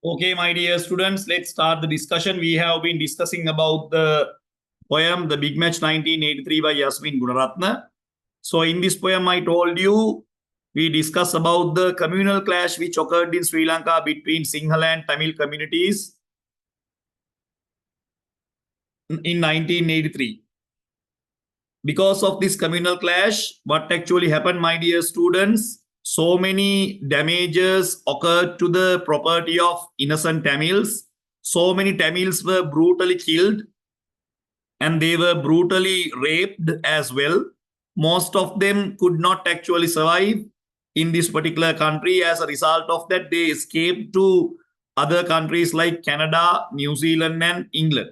Okay, my dear students, let's start the discussion. We have been discussing about the poem, The Big Match 1983 by Yasmine Gunarathne. So in this poem, I told you, we discuss about the communal clash which occurred in Sri Lanka between Sinhala and Tamil communities in 1983. Because of this communal clash, what actually happened, my dear students? So many damages occurred to the property of innocent Tamils. So many Tamils were brutally killed and they were brutally raped as well. Most of them could not actually survive in this particular country. As a result of that, they escaped to other countries like Canada, New Zealand, and England.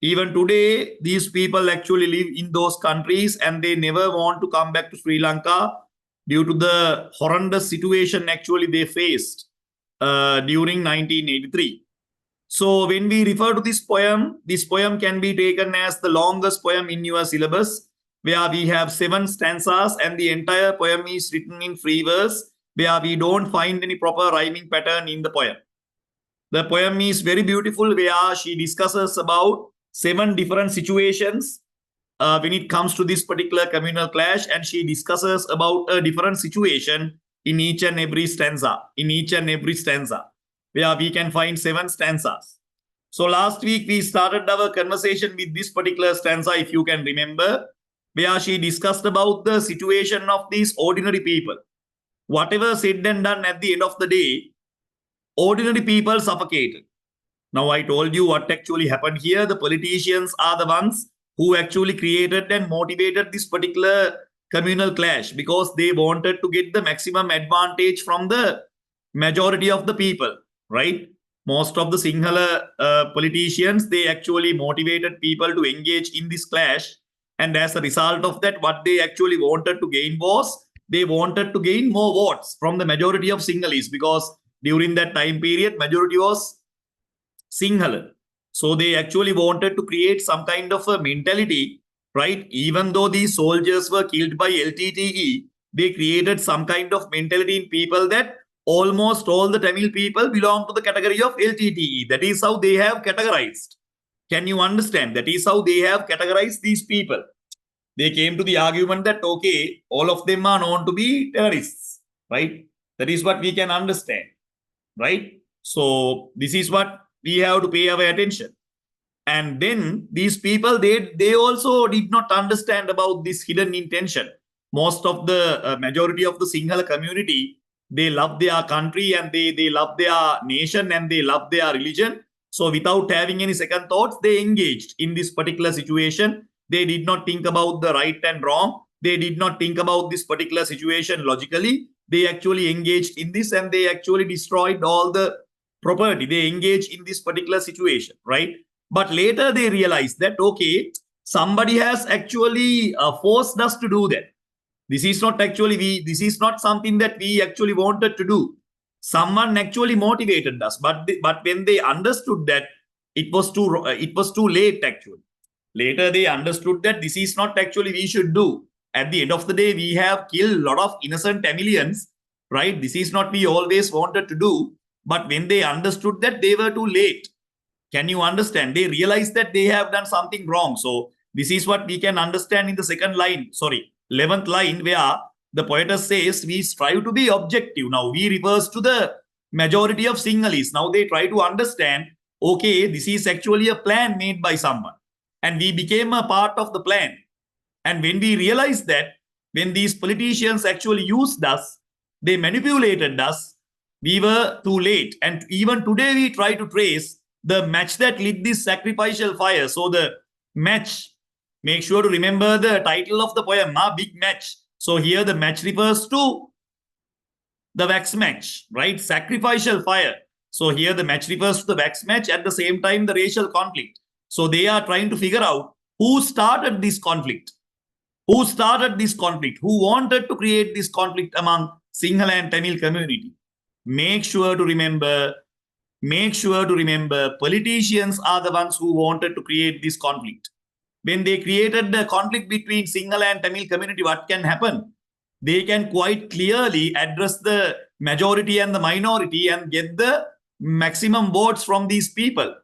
Even today, these people actually live in those countries and they never want to come back to Sri Lanka due to the horrendous situation actually they faced during 1983. So when we refer to this poem can be taken as the longest poem in your syllabus, where we have 7 stanzas and the entire poem is written in free verse, where we don't find any proper rhyming pattern in the poem. The poem is very beautiful, where she discusses about 7 different situations when it comes to this particular communal clash, and she discusses about a different situation in each and every stanza, where we can find 7 stanzas. So last week we started our conversation with this particular stanza, if you can remember, where she discussed about the situation of these ordinary people. Whatever said and done, at the end of the day, ordinary people suffocated. Now, I told you what actually happened here. The politicians are the ones who actually created and motivated this particular communal clash because they wanted to get the maximum advantage from the majority of the people, right? Most of the Sinhala politicians, they actually motivated people to engage in this clash. And as a result of that, what they actually wanted to gain was, they wanted to gain more votes from the majority of Sinhalese, because during that time period, majority was Sinhala. So they actually wanted to create some kind of a mentality, right? Even though these soldiers were killed by LTTE, they created some kind of mentality in people that almost all the Tamil people belong to the category of LTTE. That is how they have categorized. Can you understand? That is how they have categorized these people. They came to the argument that, okay, all of them are known to be terrorists, right? That is what we can understand, right? So this is what we have to pay our attention. And then these people, they also did not understand about this hidden intention. Most of the majority of the Sinhala community, they love their country and they love their nation and they love their religion. So without having any second thoughts, they engaged in this particular situation. They did not think about the right and wrong. They did not think about this particular situation logically. They actually engaged in this and they actually destroyed all the property. They engaged in this particular situation, right? But later they realized that, okay, somebody has actually forced us to do that. This is not actually this is not something that we actually wanted to do. Someone actually motivated us, but when they understood that, it was too late actually. Later they understood that this is not actually we should do. At the end of the day, we have killed a lot of innocent Tamilians, right? This is not we always wanted to do. But when they understood that, they were too late. Can you understand? They realized that they have done something wrong. So this is what we can understand in the 11th line, where the poetess says, we strive to be objective. Now we refers to the majority of Sinhalese. Now they try to understand, okay, this is actually a plan made by someone. And we became a part of the plan. And when we realized that, when these politicians actually used us, they manipulated us, we were too late. And even today, we try to trace the match that lit this sacrificial fire. So the match, make sure to remember the title of the poem, Big Match. So here the match refers to the wax match, right? Sacrificial fire. So here the match refers to the wax match, at the same time the racial conflict. So they are trying to figure out who started this conflict. Who started this conflict? Who wanted to create this conflict among Sinhala and Tamil community? Make sure to remember, politicians are the ones who wanted to create this conflict. When they created the conflict between Sinhala and Tamil community, what can happen? They can quite clearly address the majority and the minority and get the maximum votes from these people.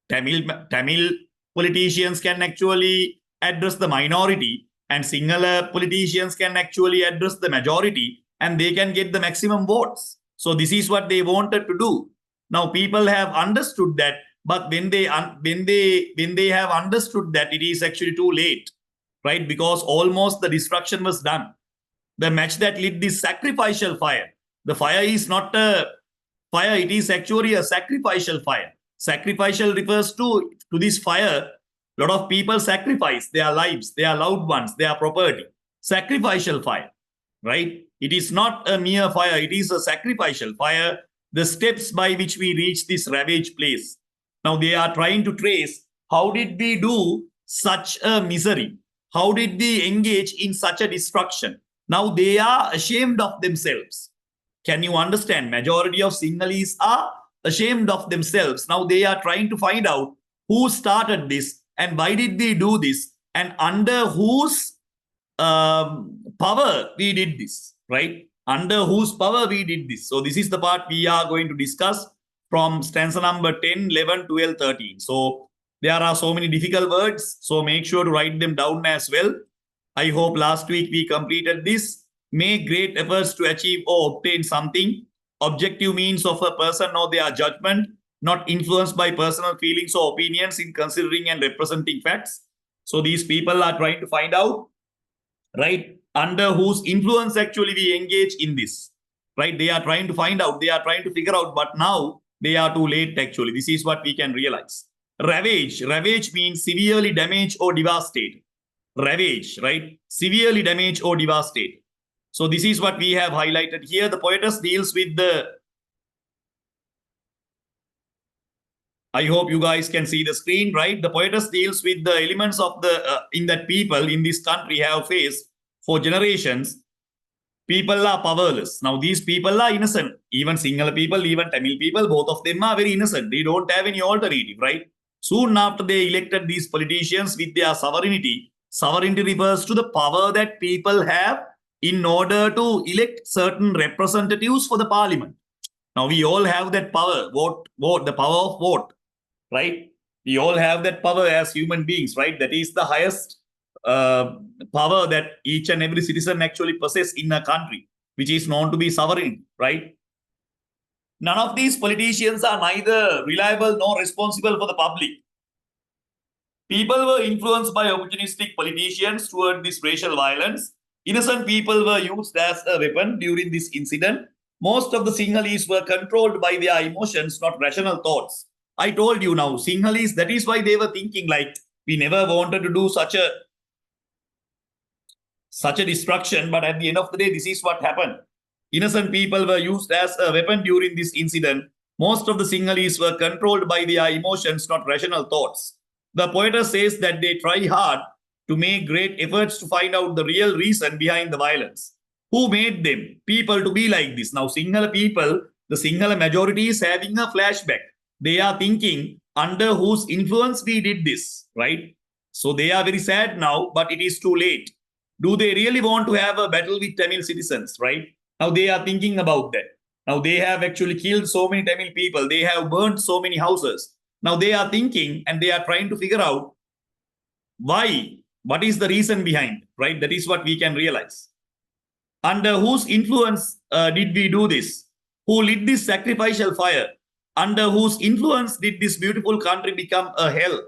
Tamil politicians can actually address the minority, and Sinhala politicians can actually address the majority, and they can get the maximum votes. So this is what they wanted to do. Now people have understood that, but when they have understood that, it is actually too late, right? Because almost the destruction was done. The match that lit this sacrificial fire. The fire is not a fire, it is actually a sacrificial fire. Sacrificial refers to this fire. A lot of people sacrifice their lives, their loved ones, their property. Sacrificial fire, right? It is not a mere fire, it is a sacrificial fire. The steps by which we reach this ravaged place. Now they are trying to trace, how did we do such a misery? How did we engage in such a destruction? Now they are ashamed of themselves. Can you understand? Majority of Sinhalese are ashamed of themselves. Now they are trying to find out who started this and why did we do this and under whose power we did this, right? Under whose power we did this. So this is the part we are going to discuss from stanza number 10, 11, 12, 13. So there are so many difficult words. So make sure to write them down as well. I hope last week we completed this. Make great efforts to achieve or obtain something. Objective means of a person or their judgment, not influenced by personal feelings or opinions in considering and representing facts. So these people are trying to find out, right, under whose influence actually we engage in this, right? They are trying to find out, they are trying to figure out, but now they are too late actually. This is what we can realize. Ravage. Ravage means severely damage or devastate. Ravage, right? Severely damage or devastate. So this is what we have highlighted here. The poetess deals with the, I hope you guys can see the screen, right? The poetess deals with the elements of the, in that people in this country have faced for generations. People are powerless. Now these people are innocent. Even Sinhala people, even Tamil people, both of them are very innocent. They don't have any alternative, right? Soon after they elected these politicians with their sovereignty, sovereignty refers to the power that people have in order to elect certain representatives for the parliament. Now we all have that power, vote, the power of vote, right? We all have that power as human beings, right? That is the highest power that each and every citizen actually possesses in a country, which is known to be sovereign, right? None of these politicians are neither reliable nor responsible for the public. People were influenced by opportunistic politicians toward this racial violence. Innocent people were used as a weapon during this incident. Most of the Sinhalese were controlled by their emotions, not rational thoughts. I told you now, Sinhalese, that is why they were thinking like, we never wanted to do such a destruction, but at the end of the day, this is what happened. Innocent people were used as a weapon during this incident. Most of the Sinhalese were controlled by their emotions, not rational thoughts. The poetess says that they try hard to make great efforts to find out the real reason behind the violence. Who made them, people, to be like this? Now, Sinhala people, the Sinhala majority is having a flashback. They are thinking, under whose influence we did this, right? So they are very sad now, but it is too late. Do they really want to have a battle with Tamil citizens, right? Now they are thinking about that. Now they have actually killed so many Tamil people. They have burnt so many houses. Now they are thinking and they are trying to figure out why, what is the reason behind, right? That is what we can realize. Under whose influence did we do this? Who lit this sacrificial fire? Under whose influence did this beautiful country become a hell?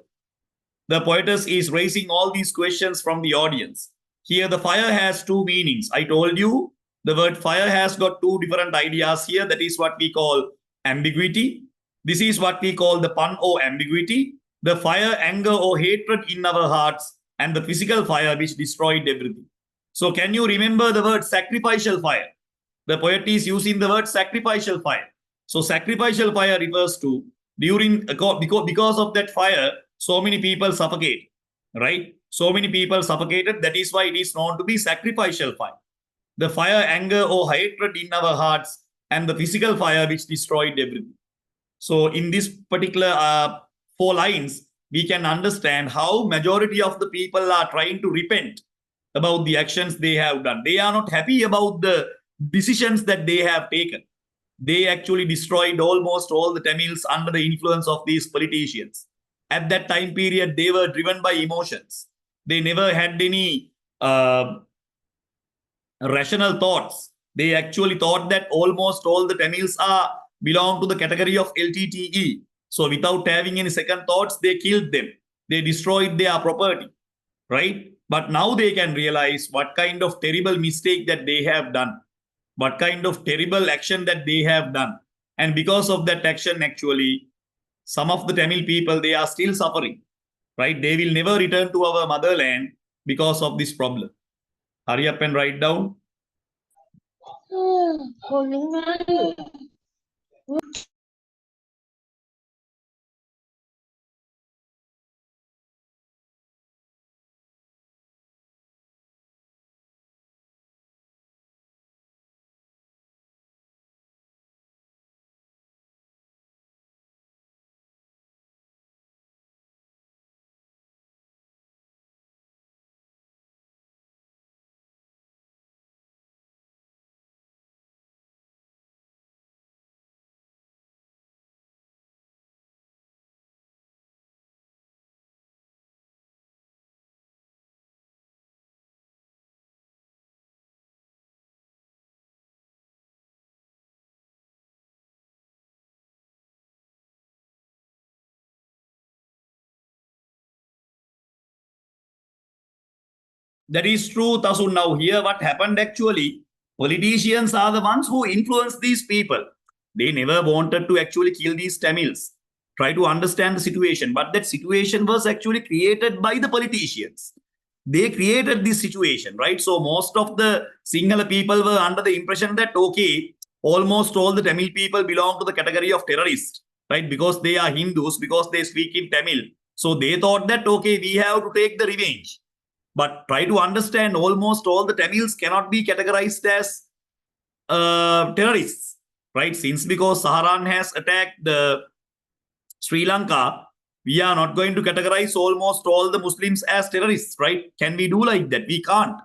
The poetess is raising all these questions from the audience. Here the fire has two meanings. I told you the word fire has got two different ideas here. That is what we call ambiguity. This is what we call the pun or ambiguity. The fire, anger or hatred in our hearts, and the physical fire which destroyed everything. So can you remember the word sacrificial fire? The poet is using the word sacrificial fire. So sacrificial fire refers to during, because of that fire, so many people suffocate, right? So many people suffocated. That is why it is known to be sacrificial fire. The fire, anger or hatred in our hearts, and the physical fire which destroyed everything. So in this particular 4 lines, we can understand how majority of the people are trying to repent about the actions they have done. They are not happy about the decisions that they have taken. they actually destroyed almost all the Tamils under the influence of these politicians. At that time period, they were driven by emotions. They never had any rational thoughts. They actually thought that almost all the Tamils are belong to the category of LTTE. So without having any second thoughts, they killed them. They destroyed their property, right? But now they can realize what kind of terrible mistake that they have done, what kind of terrible action that they have done. And because of that action, actually, some of the Tamil people, they are still suffering, right? They will never return to our motherland because of this problem. Hurry up and write down. That is true, Tasun. Now, here what happened actually, politicians are the ones who influence these people. They never wanted to actually kill these Tamils. Try to understand the situation. But that situation was actually created by the politicians. They created this situation, right? So most of the Sinhala people were under the impression that, okay, almost all the Tamil people belong to the category of terrorists, right? Because they are Hindus, because they speak in Tamil. So they thought that, okay, we have to take the revenge. But try to understand, almost all the Tamils cannot be categorized as terrorists, right? Since because Saharan has attacked the Sri Lanka, we are not going to categorize almost all the Muslims as terrorists, right? Can we do like that? We can't.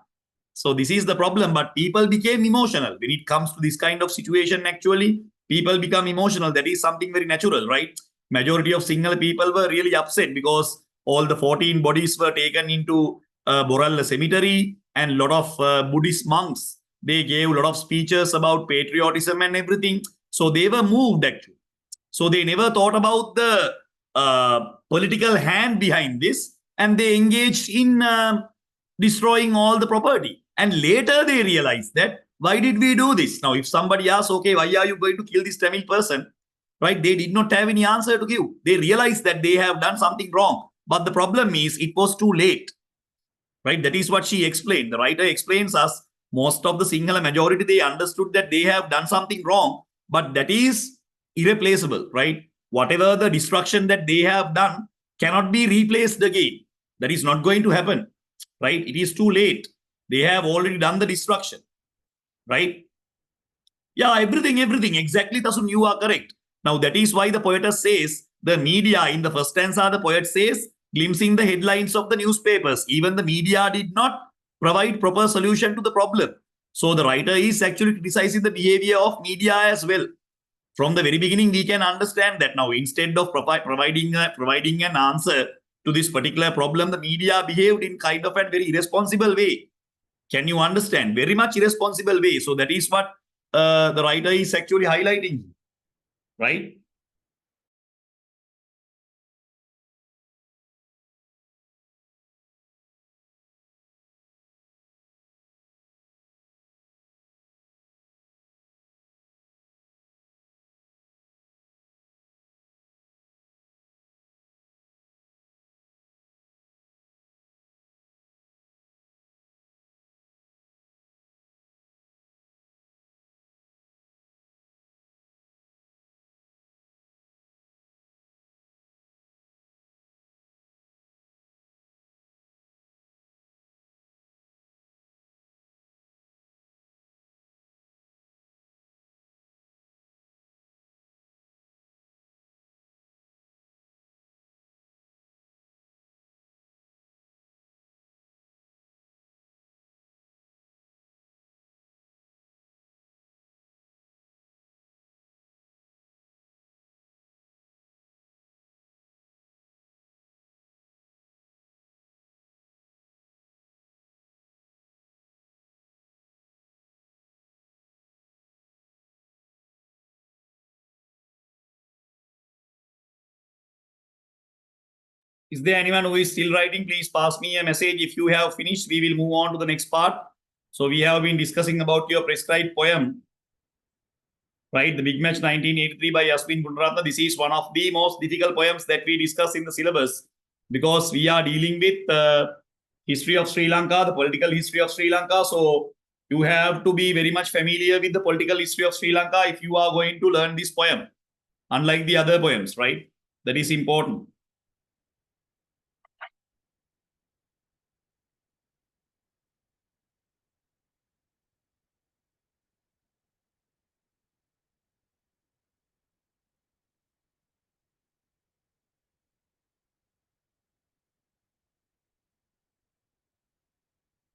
So this is the problem. But people became emotional when it comes to this kind of situation. Actually, people become emotional. That is something very natural, right? Majority of single people were really upset because all the 14 bodies were taken into Boral cemetery, and a lot of Buddhist monks, they gave a lot of speeches about patriotism and everything. So they were moved actually. So they never thought about the political hand behind this, and they engaged in destroying all the property. And later they realized that, why did we do this? Now, if somebody asks, okay, why are you going to kill this Tamil person? Right? They did not have any answer to give. They realized that they have done something wrong. But the problem is, it was too late. Right? That is what she explained. The writer explains us, most of the Sinhala majority, they understood that they have done something wrong, but that is irreplaceable, right? Whatever the destruction that they have done cannot be replaced again. That is not going to happen, right? It is too late. They have already done the destruction, right? Yeah, everything. Exactly, Tasun, you are correct. Now, that is why the poetess says, the media, in the first stanza, the poet says, glimpsing the headlines of the newspapers. Even the media did not provide proper solution to the problem. So the writer is actually criticizing the behavior of media as well. From the very beginning, we can understand that now, instead of providing an answer to this particular problem, the media behaved in kind of a very irresponsible way. Can you understand? Very much irresponsible way. So that is what the writer is actually highlighting, right? Is there anyone who is still writing? Please pass me a message. If you have finished, we will move on to the next part. So we have been discussing about your prescribed poem, right? The Big Match 1983 by Yasmine Gunarathne. This is one of the most difficult poems that we discuss in the syllabus because we are dealing with history of Sri Lanka, the political history of Sri Lanka. So you have to be very much familiar with the political history of Sri Lanka if you are going to learn this poem, unlike the other poems, right? That is important.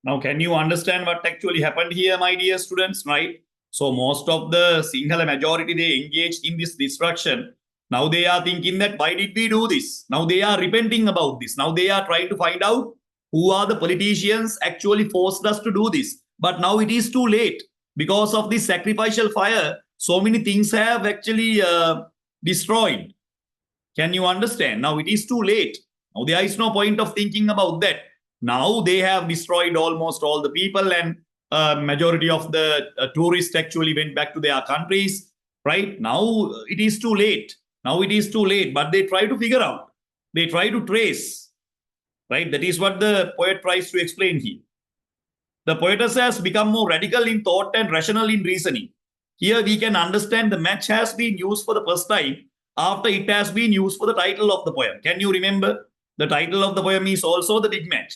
Now, can you understand what actually happened here, my dear students, right? So most of the Sinhala majority, they engaged in this destruction. Now they are thinking that why did we do this? Now they are repenting about this. Now they are trying to find out who are the politicians actually forced us to do this. But now it is too late because of this sacrificial fire. So many things have actually destroyed. Can you understand? Now it is too late. Now there is no point of thinking about that. Now they have destroyed almost all the people, and majority of the tourists actually went back to their countries. Right now it is too late. Now it is too late. But they try to figure out. They try to trace. Right. That is what the poet tries to explain here. The poetess has become more radical in thought and rational in reasoning. Here we can understand the match has been used for the first time after it has been used for the title of the poem. Can you remember? The title of the poem is also the big match.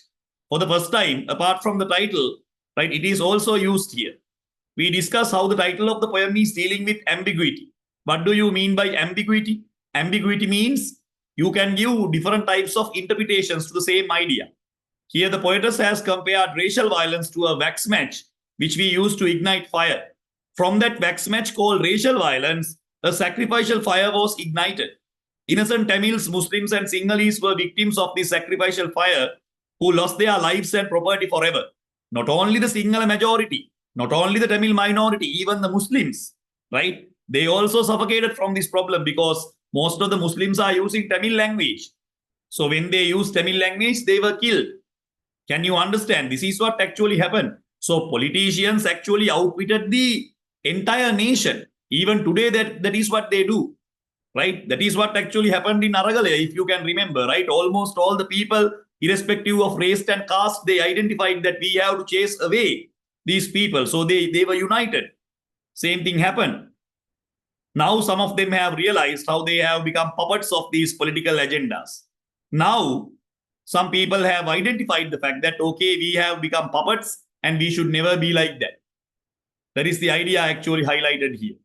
For the first time, apart from the title, right, it is also used here. We discuss how the title of the poem is dealing with ambiguity. What do you mean by ambiguity? Ambiguity means you can give different types of interpretations to the same idea. Here, the poetess has compared racial violence to a wax match, which we use to ignite fire. From that wax match called racial violence, a sacrificial fire was ignited. Innocent Tamils, Muslims, and Sinhalese were victims of this sacrificial fire who lost their lives and property forever. Not only the Sinhala majority, not only the Tamil minority, even the Muslims, right? They also suffocated from this problem because most of the Muslims are using Tamil language. So when they use Tamil language, they were killed. Can you understand? This is what actually happened. So politicians actually outwitted the entire nation. Even today, that is what they do, right? That is what actually happened in Aragale, if you can remember, right? Almost all the people, irrespective of race and caste, they identified that we have to chase away these people. So they were united. Same thing happened. Now some of them have realized how they have become puppets of these political agendas. Now some people have identified the fact that, okay, we have become puppets and we should never be like that. That is the idea actually highlighted here.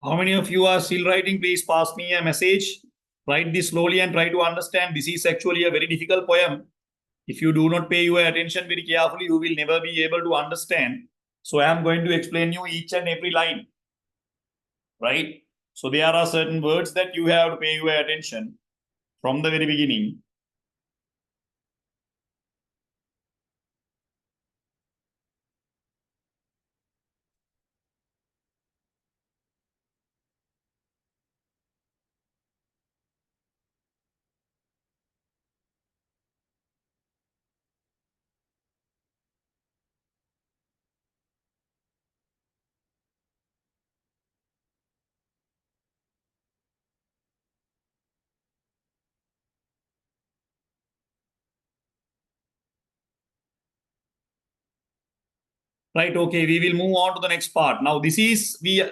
How many of you are still writing? Please pass me a message. Write this slowly and try to understand. This is actually a very difficult poem. If you do not pay your attention very carefully, you will never be able to understand. So I am going to explain you each and every line. Right? So there are certain words that you have to pay your attention from the very beginning. Right, okay, we will move on to the next part. Now, this is here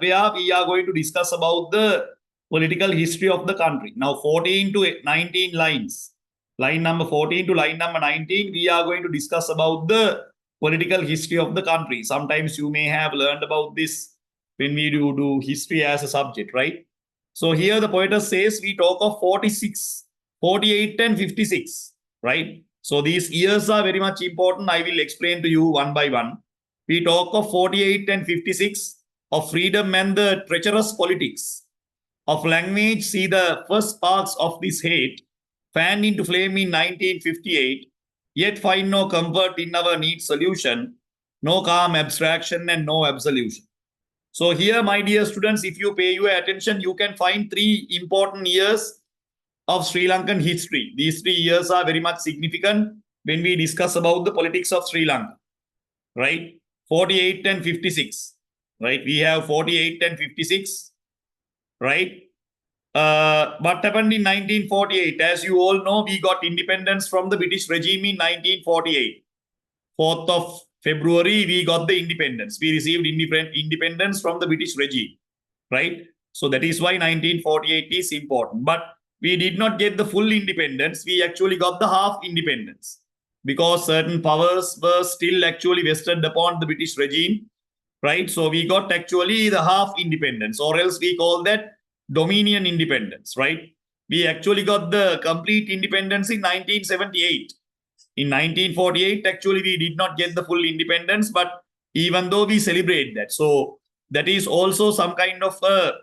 where we are going to discuss about the political history of the country. Now, 14 to 19 lines. Line number 14 to line number 19, we are going to discuss about the political history of the country. Sometimes you may have learned about this when we do history as a subject, right? So here the poetess says we talk of 46, 48 and 56, right? So these years are very much important. I will explain to you one by one. We talk of 48 and 56, of freedom and the treacherous politics, of language, see the first sparks of this hate, fanned into flame in 1958, yet find no comfort in our neat solution, no calm abstraction and no absolution. So here, my dear students, if you pay your attention, you can find three important years of Sri Lankan history. These 3 years are very much significant when we discuss about the politics of Sri Lanka, right? 48 and 56, right? We have 48 and 56, right? What happened in 1948? As you all know, we got independence from the British regime in 1948. 4th of February, we got the independence. We received independence from the British regime, right? So that is why 1948 is important. But we did not get the full independence. We actually got the half independence because certain powers were still actually vested upon the British regime, right? So we got actually the half independence, or else we call that dominion independence, right? We actually got the complete independence in 1978. In 1948, actually, we did not get the full independence, but even though we celebrate that. So that is also some kind of a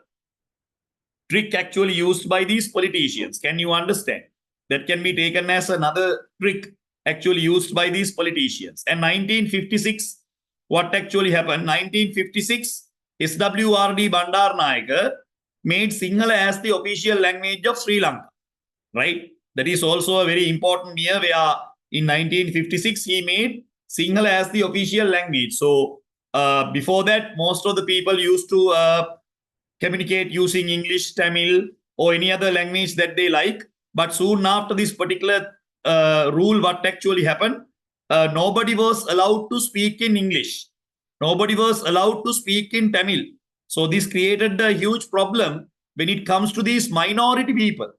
trick actually used by these politicians. Can you understand? That can be taken as another trick actually used by these politicians. And 1956, what actually happened? 1956, SWRD Bandaranaike made Sinhala as the official language of Sri Lanka, right? That is also a very important year where in 1956 he made Sinhala as the official language. So before that, most of the people used to communicate using English, Tamil, or any other language that they like. But soon after this particular rule, what actually happened? Nobody was allowed to speak in English. Nobody was allowed to speak in Tamil. So this created a huge problem when it comes to these minority people,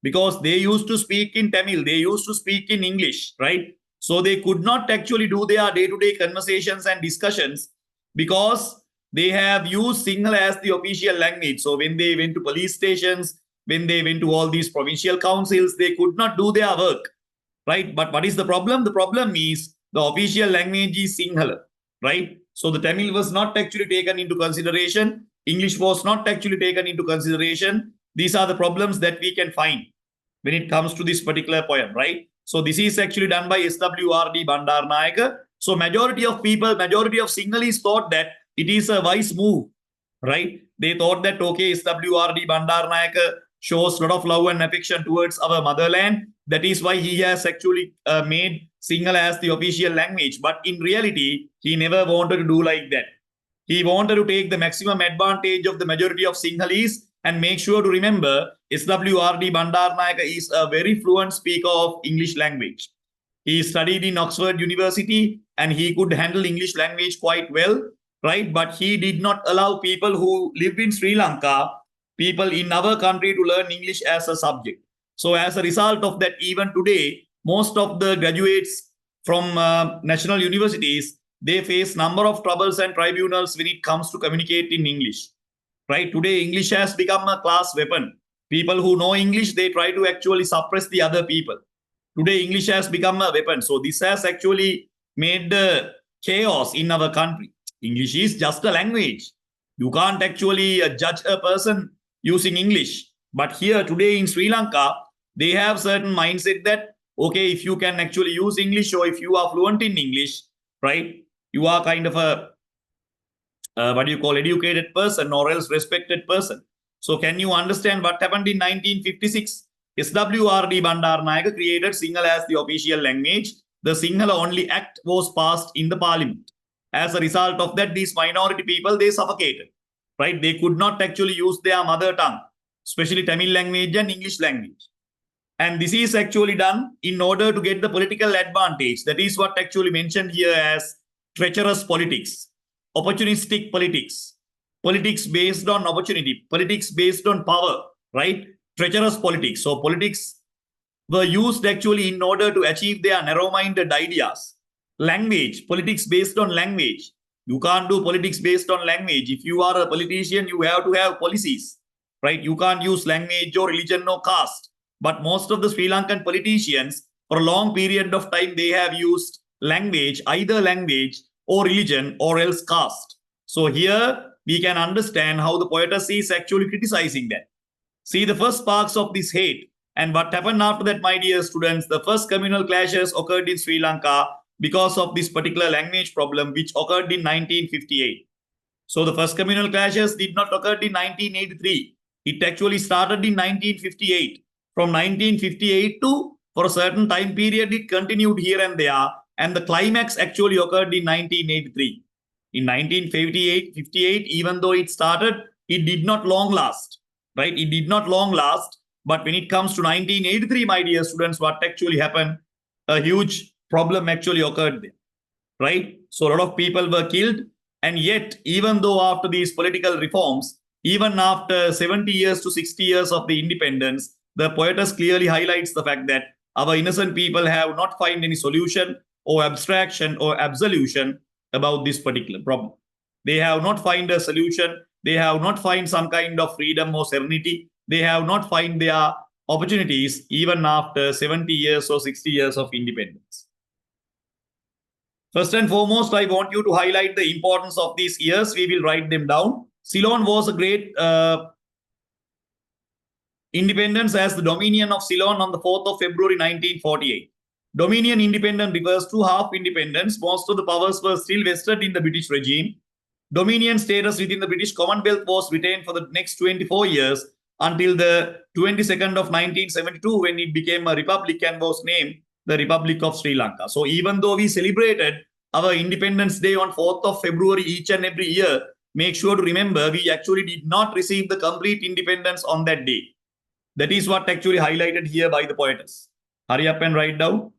because they used to speak in Tamil, they used to speak in English, right? So they could not actually do their day-to-day conversations and discussions because they have used Sinhala as the official language. So when they went to police stations, when they went to all these provincial councils, they could not do their work, right? But what is the problem? The problem is the official language is Sinhala, right? So the Tamil was not actually taken into consideration. English was not actually taken into consideration. These are the problems that we can find when it comes to this particular poem, right? So this is actually done by SWRD Bandaranaike. So majority of people, majority of Sinhalese thought that it is a wise move, right? They thought that, okay, SWRD Bandaranaike shows a lot of love and affection towards our motherland. That is why he has actually made Sinhala as the official language. But in reality, he never wanted to do like that. He wanted to take the maximum advantage of the majority of Sinhalese and make sure to remember SWRD Bandaranaike is a very fluent speaker of English language. He studied in Oxford University and he could handle English language quite well, right? But he did not allow people who live in Sri Lanka, people in our country, to learn English as a subject. So as a result of that, even today, most of the graduates from national universities, they face number of troubles and tribunals when it comes to communicate in English. right? Today, English has become a class weapon. People who know English, they try to actually suppress the other people. Today, English has become a weapon. So this has actually made the chaos in our country. English is just a language. You can't actually judge a person using English. But here today in Sri Lanka, they have certain mindset that, okay, if you can actually use English or if you are fluent in English, right, you are kind of a what do you call educated person or else respected person. So can you understand what happened in 1956? SWRD Bandaranaike created Sinhala as the official language. The Sinhala only act was passed in the parliament. As a result of that, these minority people, they suffocated, right? They could not actually use their mother tongue, especially Tamil language and English language. And this is actually done in order to get the political advantage. That is what actually mentioned here as treacherous politics, opportunistic politics, politics based on opportunity, politics based on power, right? Treacherous politics. So politics were used actually in order to achieve their narrow-minded ideas. Language, politics based on language. You can't do politics based on language. If you are a politician, you have to have policies, right? You can't use language or religion or caste. But most of the Sri Lankan politicians, for a long period of time, they have used language, either language or religion or else caste. So here we can understand how the poetess is actually criticizing that. See the first sparks of this hate. And what happened after that, my dear students, the first communal clashes occurred in Sri Lanka because of this particular language problem, which occurred in 1958. So the first communal clashes did not occur in 1983. It actually started in 1958. From 1958 to, for a certain time period, it continued here and there. And the climax actually occurred in 1983. In 1958, even though it started, it did not long last, right? It did not long last. But when it comes to 1983, my dear students, what actually happened? A huge problem actually occurred there, right? So a lot of people were killed. And yet, even though after these political reforms, even after 70 years to 60 years of the independence, the poetess clearly highlights the fact that our innocent people have not found any solution or abstraction or absolution about this particular problem. They have not found a solution. They have not found some kind of freedom or serenity. They have not found their opportunities even after 70 years or 60 years of independence. First and foremost, I want you to highlight the importance of these years. We will write them down. Ceylon was a great independence as the Dominion of Ceylon on the 4th of February 1948. Dominion independence refers to half independence. Most of the powers were still vested in the British regime. Dominion status within the British Commonwealth was retained for the next 24 years until the 22nd of 1972 when it became a republic and was named the Republic of Sri Lanka. So even though we celebrated our Independence Day on 4th of February each and every year, make sure to remember we actually did not receive the complete independence on that day. That is what actually highlighted here by the poetess. Hurry up and write down.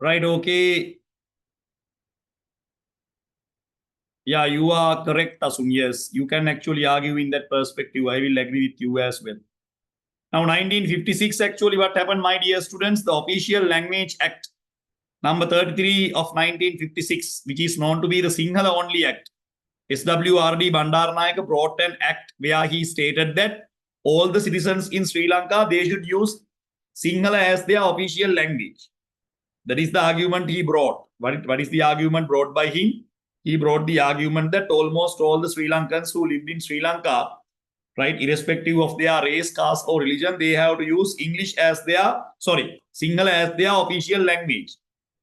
Right, okay. Yeah, you are correct, Asun. Yes, you can actually argue in that perspective. I will agree with you as well. Now, 1956, actually, what happened, my dear students? The Official Language Act number 33 of 1956, which is known to be the Sinhala Only Act. SWRD Bandaranaike brought an act where he stated that all the citizens in Sri Lanka, they should use Sinhala as their official language. That is the argument he brought. What is the argument brought by him? He brought the argument that almost all the Sri Lankans who lived in Sri Lanka, right, irrespective of their race, caste, or religion, they have to use Sinhala as their official language.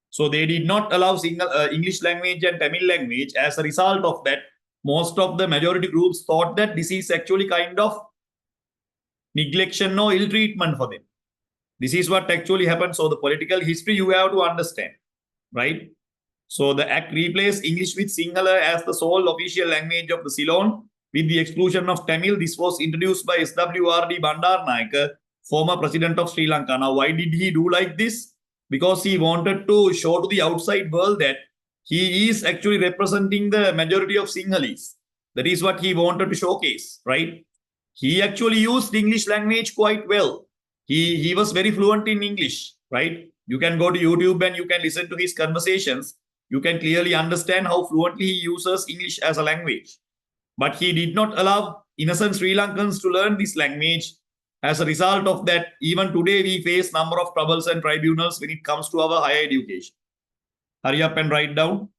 So they did not allow English language and Tamil language. As a result of that, most of the majority groups thought that this is actually kind of neglection or ill treatment for them. This is what actually happened. So the political history you have to understand, right? So the act replaced English with Sinhala as the sole official language of the Ceylon, with the exclusion of Tamil. This was introduced by SWRD Bandaranaike, former president of Sri Lanka. Now, why did he do like this? Because he wanted to show to the outside world that he is actually representing the majority of Sinhalese. That is what he wanted to showcase, right? He actually used English language quite well. He was very fluent in English, right? You can go to YouTube and you can listen to his conversations. You can clearly understand how fluently he uses English as a language. But he did not allow innocent Sri Lankans to learn this language. As a result of that, even today we face number of troubles and tribunals when it comes to our higher education. Hurry up and write down.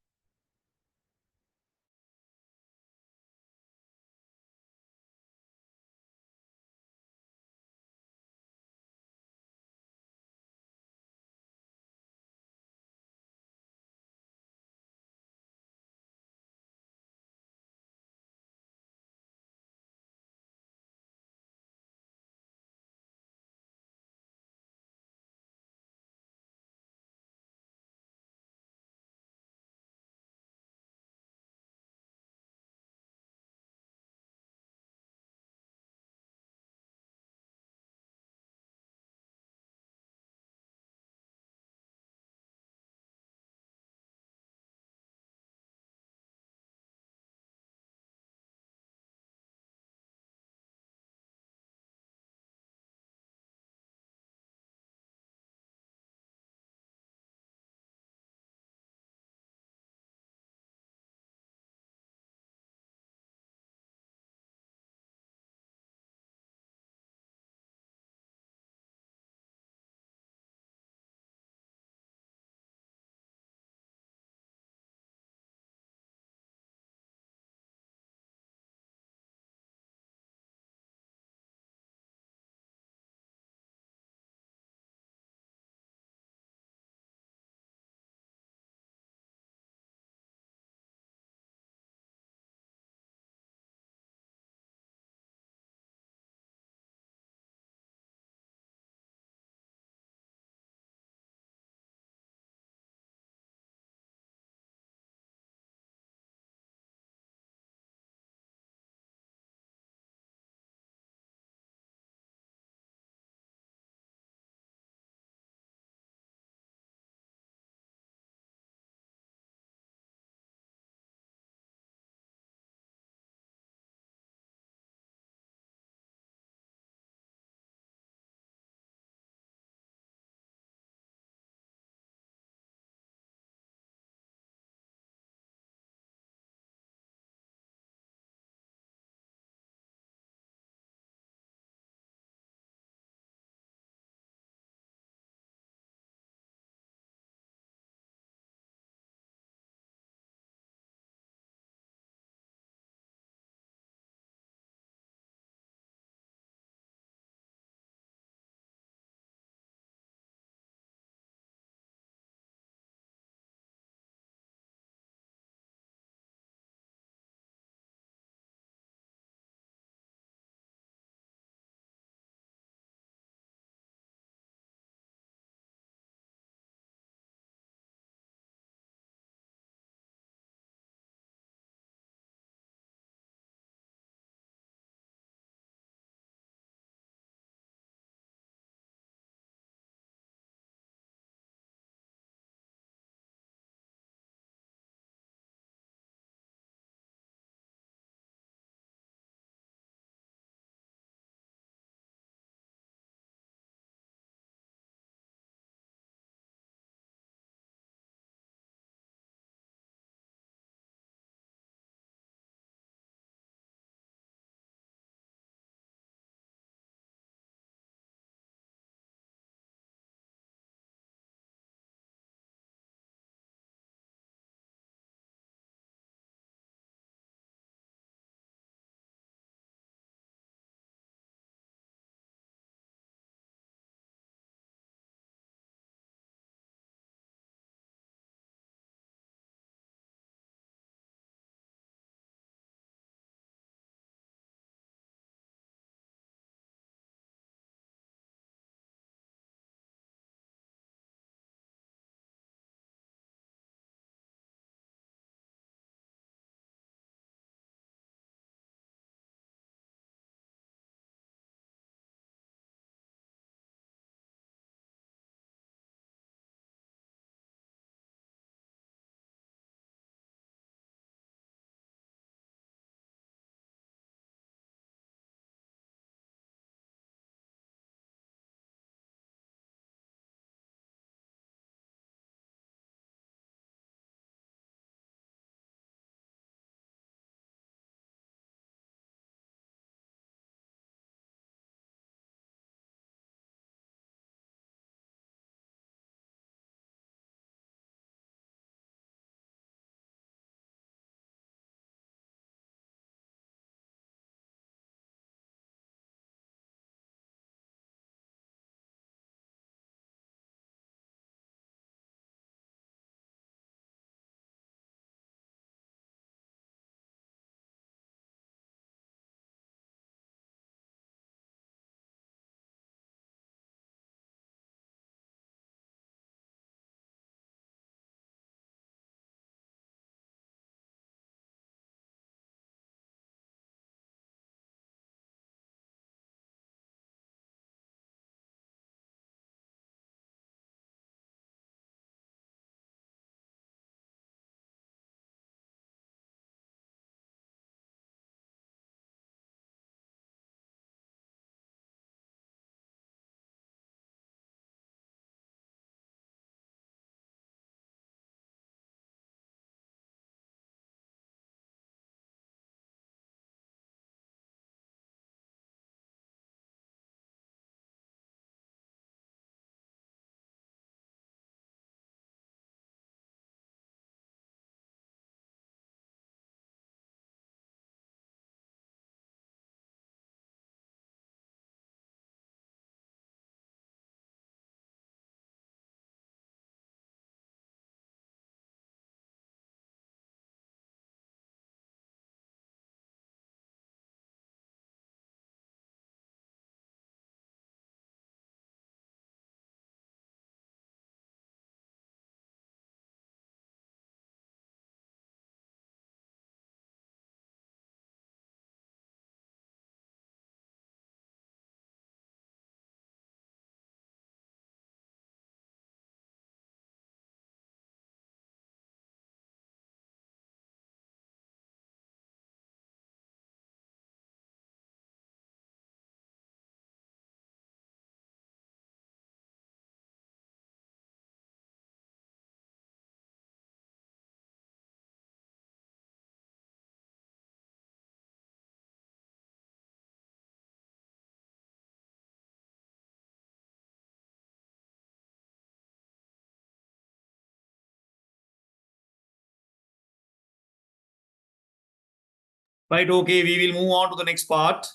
Right, okay, we will move on to the next part.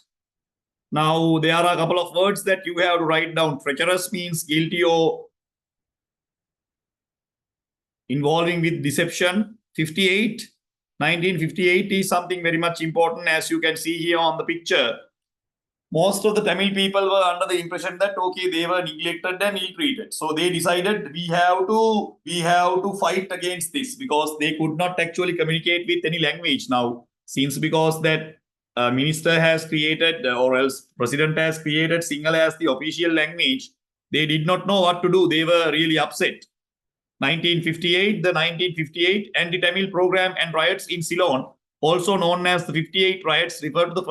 Now, there are a couple of words that you have to write down. Treacherous means guilty or involving with deception. 58, 1958 is something very much important, as you can see here on the picture. Most of the Tamil people were under the impression that okay, they were neglected and ill-treated. So they decided we have to fight against this because they could not actually communicate with any language now. Since because that minister has created or else president has created Sinhala as the official language, they did not know what to do. They were really upset. 1958, the 1958 anti-Tamil program and riots in Ceylon, also known as the 58 riots, refer to the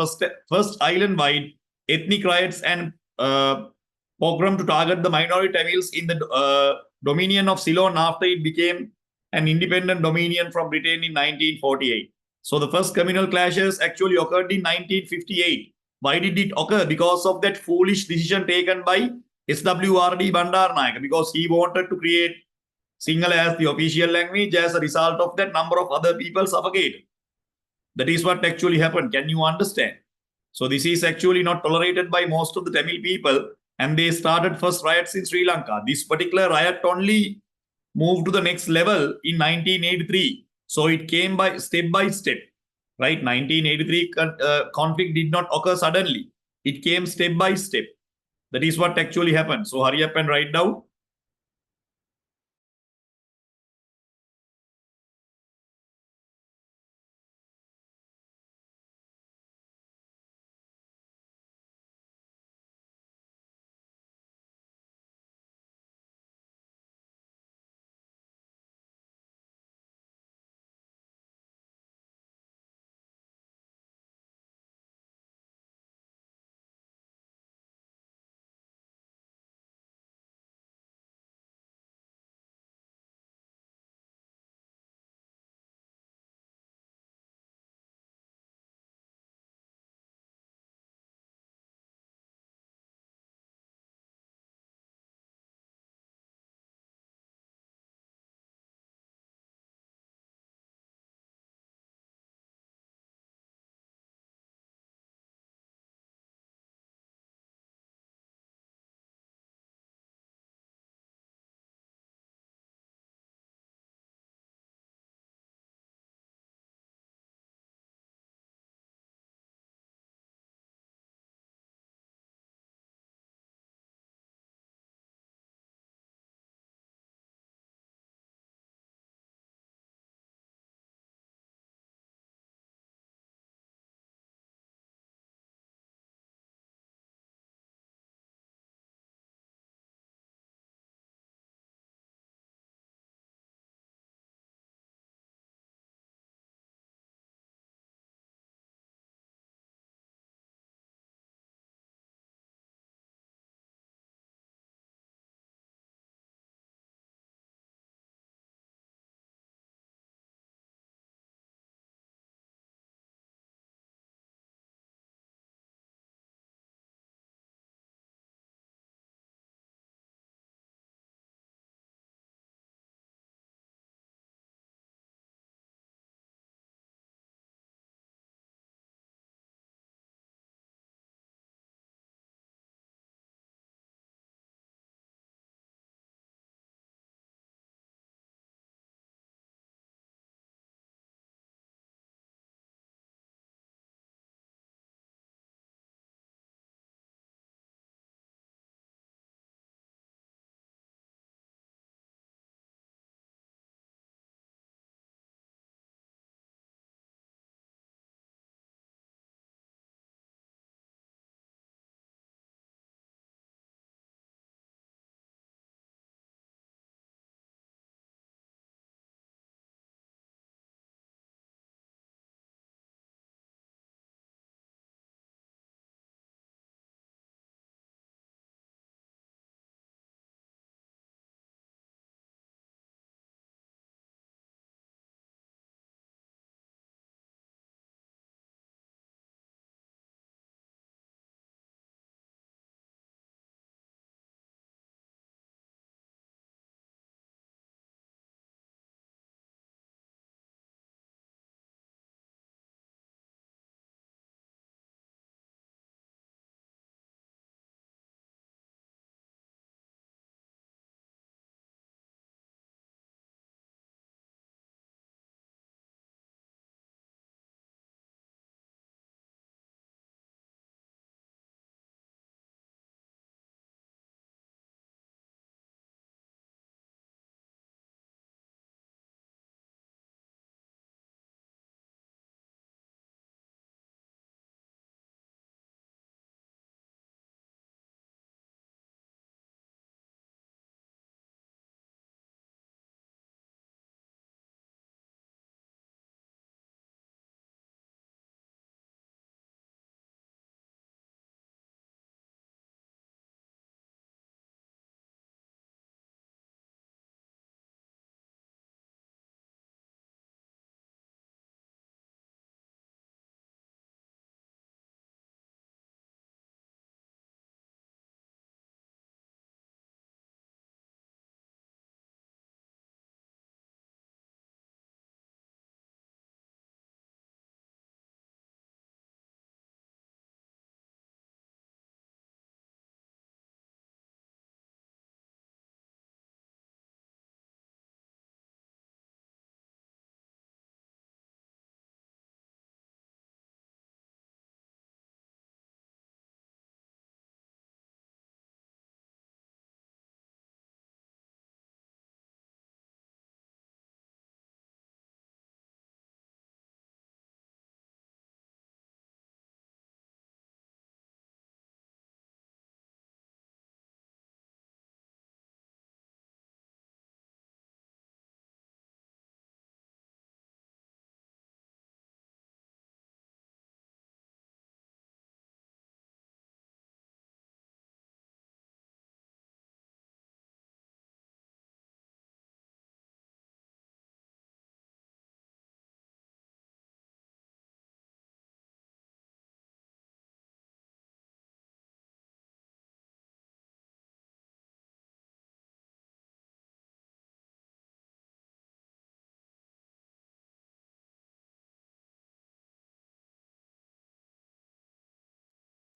first island-wide ethnic riots and pogrom to target the minority Tamils in the dominion of Ceylon after it became an independent dominion from Britain in 1948. So the first communal clashes actually occurred in 1958. Why did it occur? Because of that foolish decision taken by SWRD Bandaranaike, because he wanted to create Sinhala as the official language. As a result of that, number of other people suffocated. That is what actually happened. Can you understand? So this is actually not tolerated by most of the Tamil people, and they started first riots in Sri Lanka. This particular riot only moved to the next level in 1983. So it came by step, right? 1983 conflict did not occur suddenly. It came step by step. That is what actually happened. So hurry up and write down.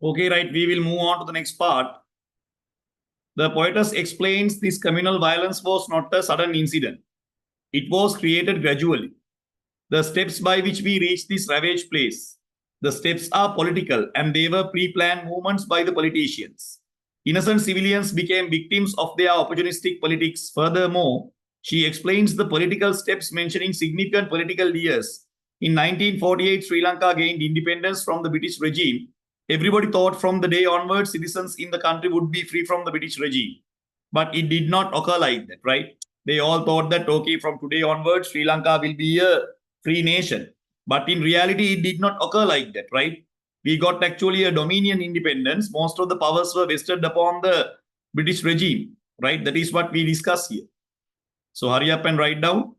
Okay, right. We will move on to the next part. The poetess explains this communal violence was not a sudden incident. It was created gradually. The steps by which we reach this ravaged place, the steps are political and they were pre-planned movements by the politicians. Innocent civilians became victims of their opportunistic politics. Furthermore, she explains the political steps mentioning significant political years. In 1948, Sri Lanka gained independence from the British regime. Everybody thought from the day onwards, citizens in the country would be free from the British regime. But it did not occur like that, right? They all thought that, okay, from today onwards, Sri Lanka will be a free nation. But in reality, it did not occur like that, right? We got actually a dominion independence. Most of the powers were vested upon the British regime, right? That is what we discuss here. So hurry up and write down.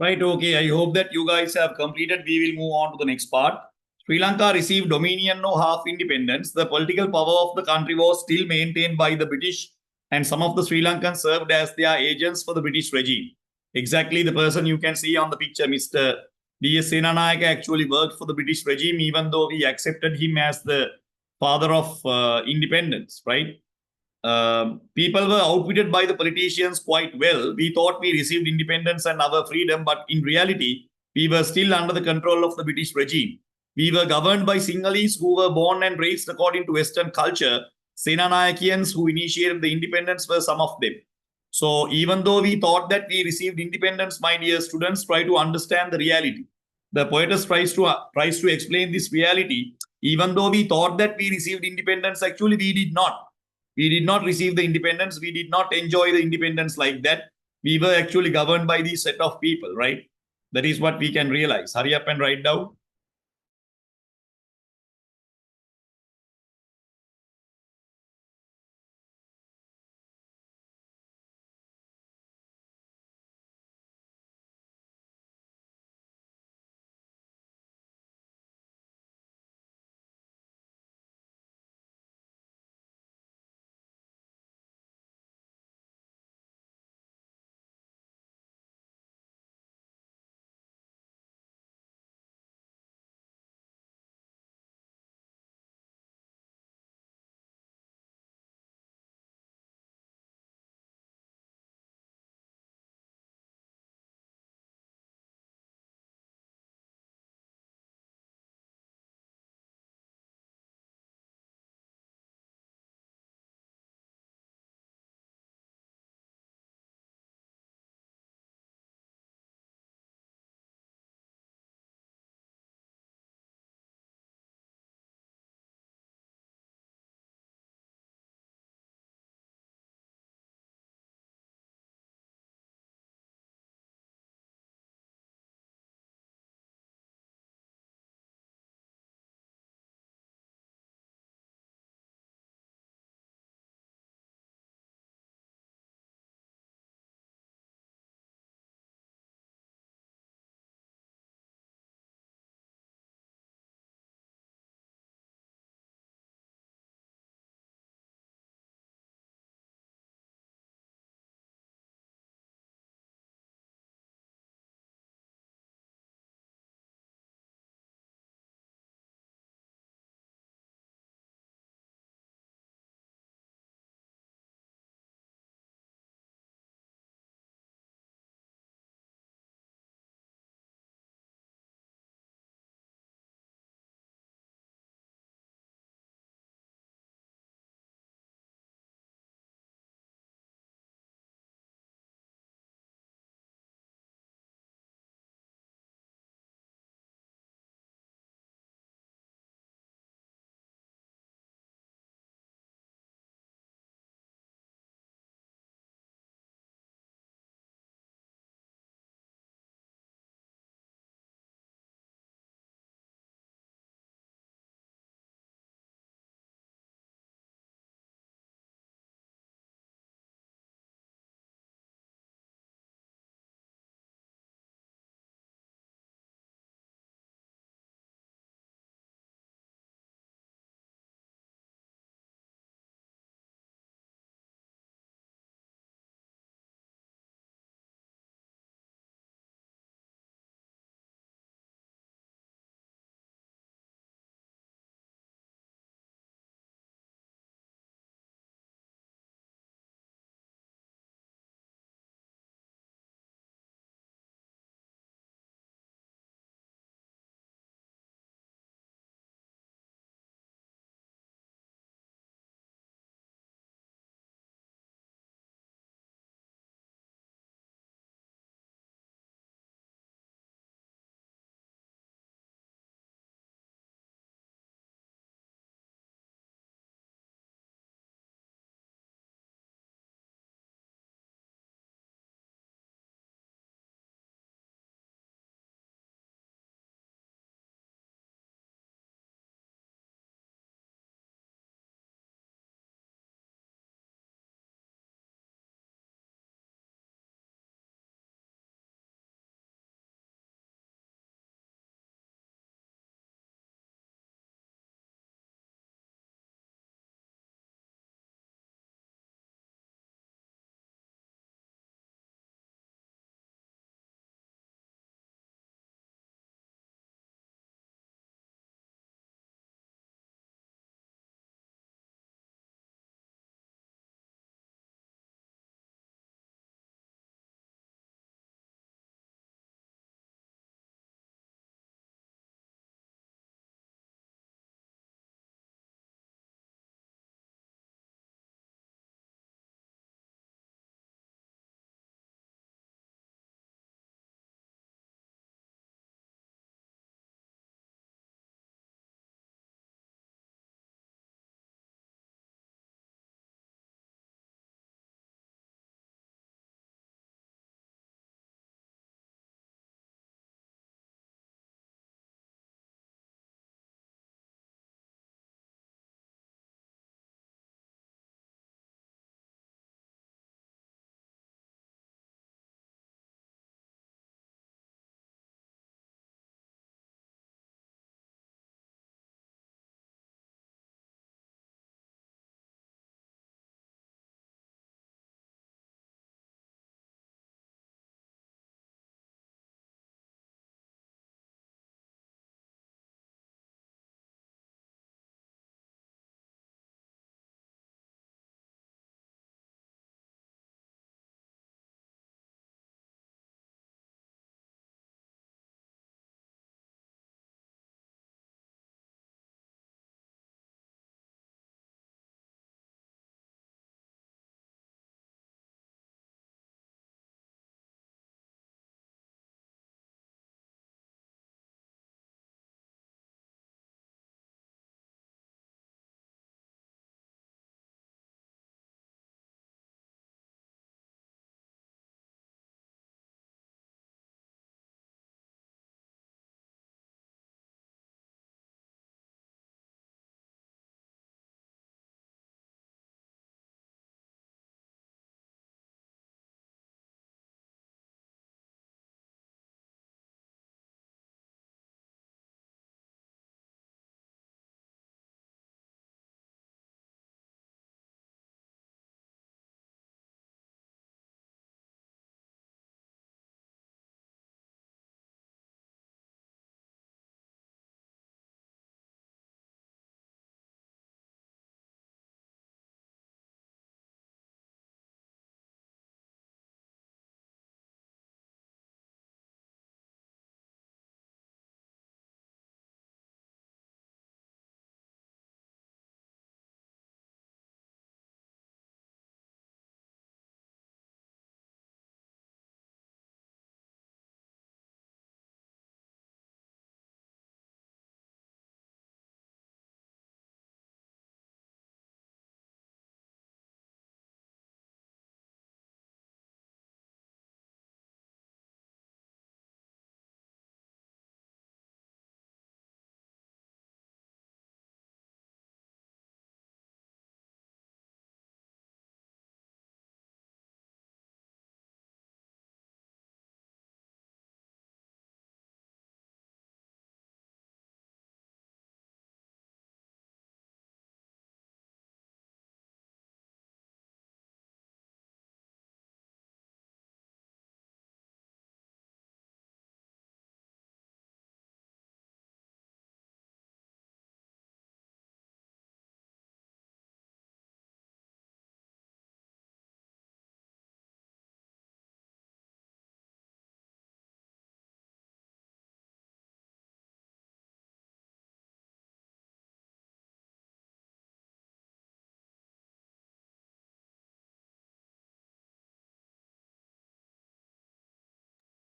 Right, okay. I hope that you guys have completed. We will move on to the next part. Sri Lanka received dominion or half independence. The political power of the country was still maintained by the British, and some of the Sri Lankans served as their agents for the British regime. Exactly the person you can see on the picture, Mr. D.S. Senanayake, actually worked for the British regime, even though we accepted him as the father of independence, right? People were outwitted by the politicians quite well. We thought we received independence and our freedom, but in reality, we were still under the control of the British regime. We were governed by Sinhalese who were born and raised according to Western culture. Senanayakians who initiated the independence were some of them. So even though we thought that we received independence, my dear students, try to understand the reality. The poetess tries to explain this reality. Even though we thought that we received independence, actually we did not. We did not receive the independence. We did not enjoy the independence like that. We were actually governed by these set of people, right? That is what we can realize. Hurry up and write down.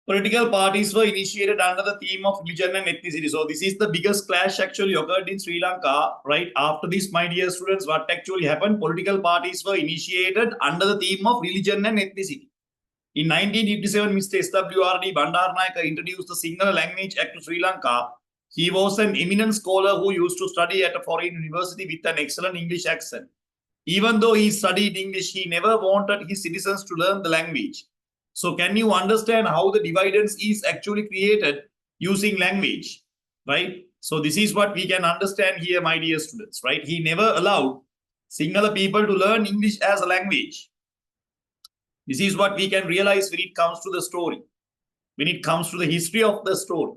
Political parties were initiated under the theme of religion and ethnicity. So this is the biggest clash actually occurred in Sri Lanka, right? After this, my dear students, what actually happened? Political parties were initiated under the theme of religion and ethnicity. In 1957, Mr. SWRD Bandaranaike introduced the Sinhala Language Act to Sri Lanka. He was an eminent scholar who used to study at a foreign university with an excellent English accent. Even though he studied English, he never wanted his citizens to learn the language. So can you understand how the dividends is actually created using language, right? So this is what we can understand here, my dear students, right? He never allowed Sinhala people to learn English as a language. This is what we can realize when it comes to the story, when it comes to the history of the story.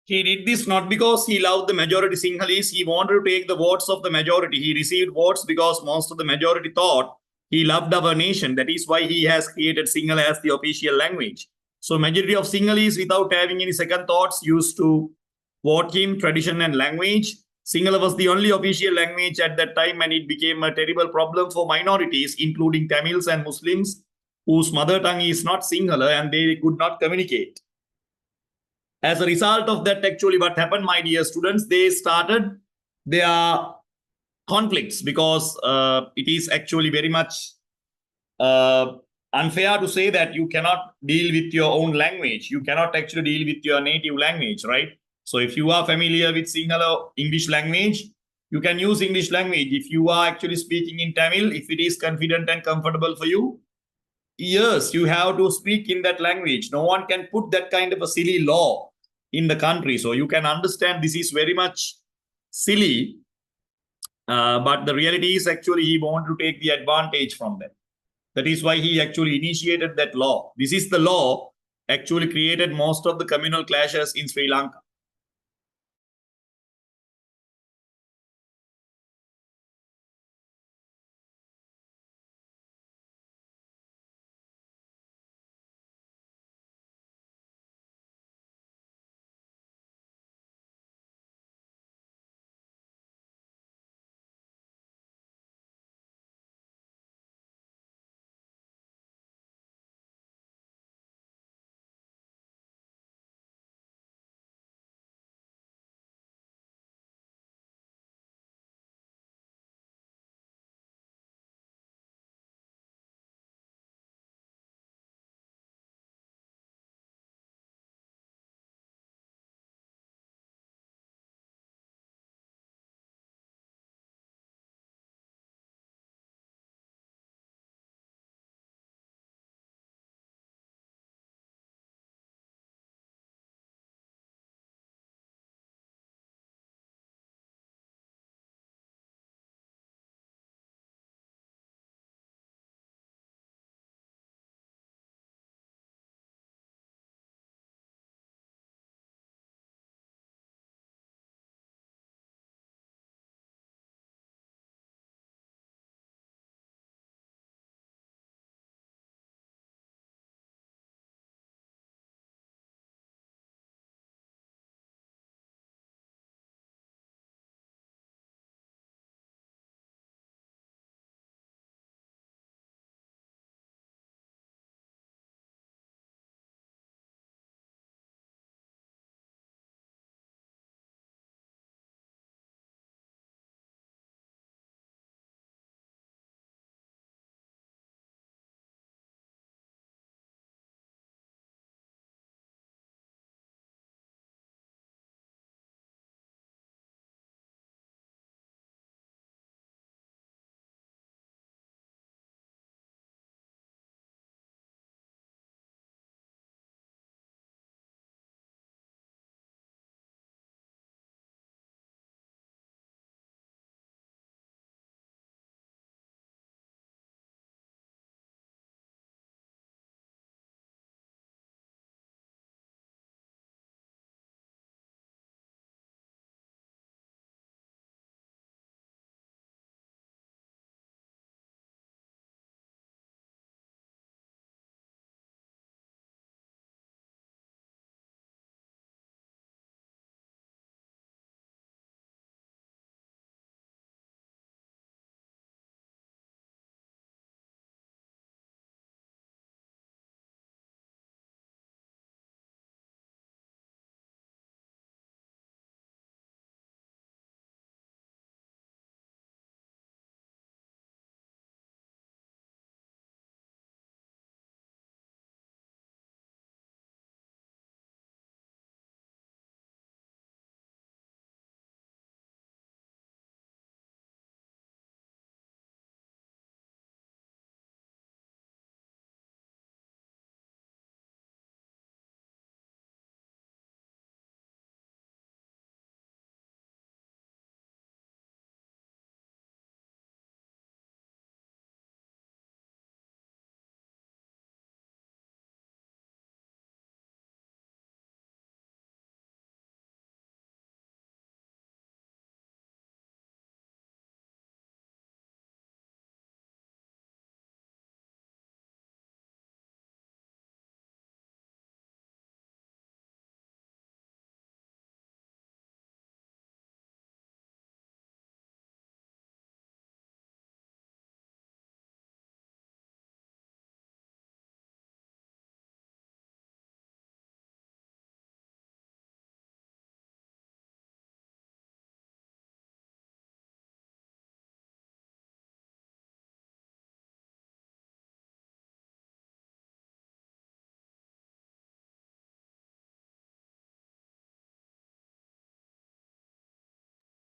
He did this not because he loved the majority Sinhalese. He wanted to take the votes of the majority. He received votes because most of the majority thought he loved our nation. That is why he has created Sinhala as the official language. So majority of Sinhalese, without having any second thoughts, used to vote him, tradition and language. Sinhala was the only official language at that time, and it became a terrible problem for minorities, including Tamils and Muslims, whose mother tongue is not Sinhala, and they could not communicate. As a result of that, actually, what happened, my dear students, they started their conflicts because it is actually very much uh, unfair to say that you cannot deal with your own language. You cannot actually deal with your native language, right? So if you are familiar with Sinhala English language, you can use English language. If you are actually speaking in Tamil, if it is confident and comfortable for you, yes, you have to speak in that language. No one can put that kind of a silly law in the country. So you can understand this is very much silly. But the reality is actually he wanted to take the advantage from that. That is why he actually initiated that law. This is the law actually created most of the communal clashes in Sri Lanka.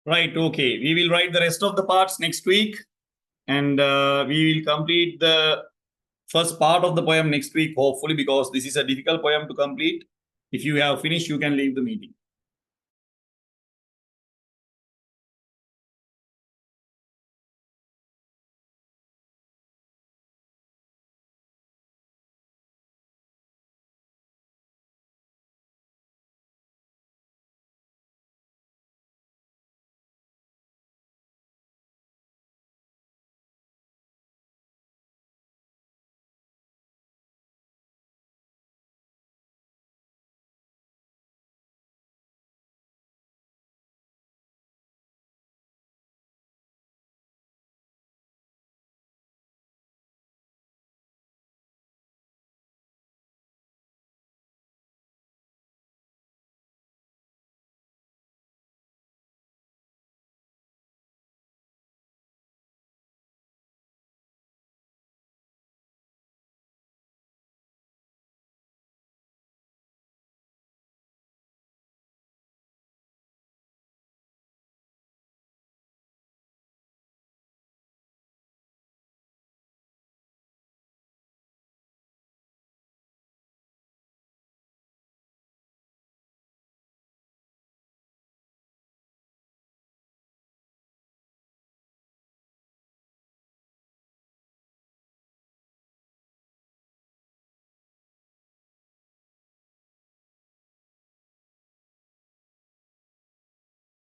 Right, okay. We will write the rest of the parts next week. And we will complete the first part of the poem next week, hopefully, because this is a difficult poem to complete. If you have finished, you can leave the meeting.